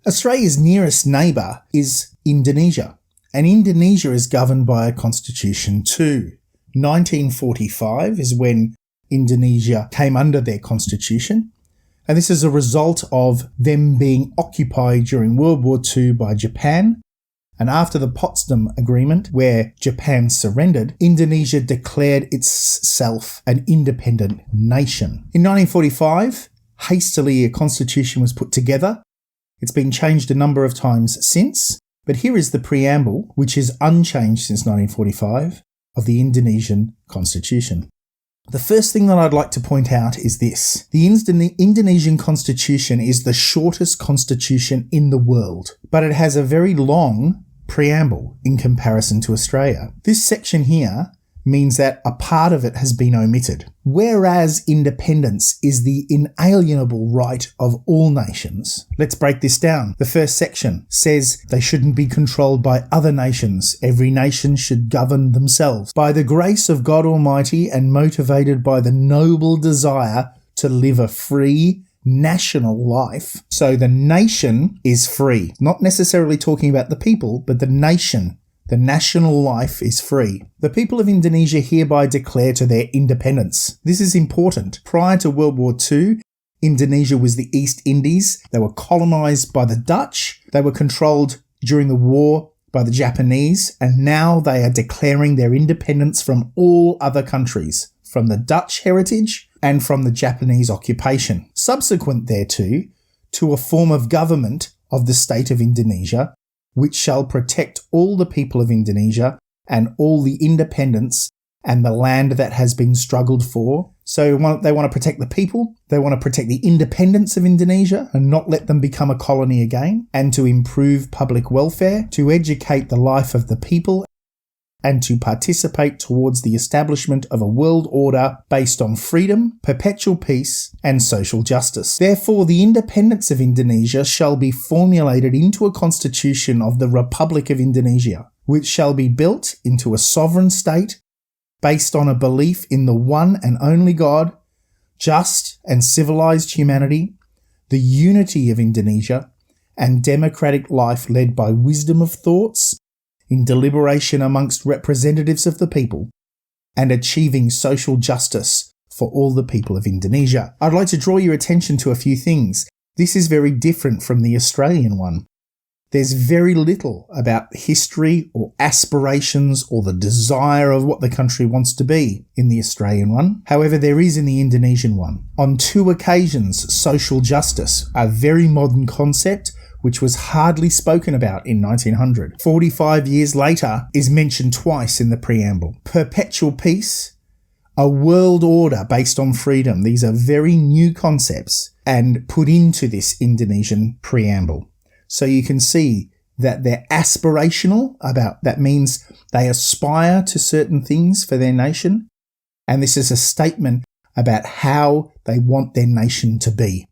Australia's nearest neighbour is Indonesia, and Indonesia is governed by a constitution too. 1945 is when Indonesia came under their constitution, and this is a result of them being occupied during World War II by Japan. And after the Potsdam Agreement, where Japan surrendered, Indonesia declared itself an independent nation. In 1945, hastily a constitution was put together. It's been changed a number of times since, but here is the preamble, which is unchanged since 1945, of the Indonesian constitution. The first thing that I'd like to point out is this. The Indonesian constitution is the shortest constitution in the world, but it has a very long preamble in comparison to Australia. This section here means that a part of it has been omitted. Whereas independence is the inalienable right of all nations. Let's break this down. The first section says they shouldn't be controlled by other nations. Every nation should govern themselves by the grace of God Almighty and motivated by the noble desire to live a free national life. So the nation is free. Not necessarily talking about the people, but the nation. The national life is free. The people of Indonesia hereby declare to their independence. This is important. Prior to World War II, Indonesia was the East Indies. They were colonized by the Dutch. They were controlled during the war by the Japanese, and now they are declaring their independence from all other countries, from the Dutch heritage and from the Japanese occupation. Subsequent thereto, to a form of government of the state of Indonesia, which shall protect all the people of Indonesia and all the independence and the land that has been struggled for. So they want to protect the people, they want to protect the independence of Indonesia and not let them become a colony again, and to improve public welfare, to educate the life of the people, and to participate towards the establishment of a world order based on freedom, perpetual peace, and social justice. Therefore, the independence of Indonesia shall be formulated into a constitution of the Republic of Indonesia, which shall be built into a sovereign state based on a belief in the one and only God, just and civilized humanity, the unity of Indonesia, and democratic life led by wisdom of thoughts, in deliberation amongst representatives of the people, and achieving social justice for all the people of Indonesia. I'd like to draw your attention to a few things. This is very different from the Australian one. There's very little about history or aspirations or the desire of what the country wants to be in the Australian one. However, there is in the Indonesian one. On 2 occasions, social justice, a very modern concept, which was hardly spoken about in 1900. 45 years later is mentioned twice in the preamble. Perpetual peace, a world order based on freedom. These are very new concepts and put into this Indonesian preamble. So you can see that they're aspirational that means they aspire to certain things for their nation. And this is a statement about how they want their nation to be.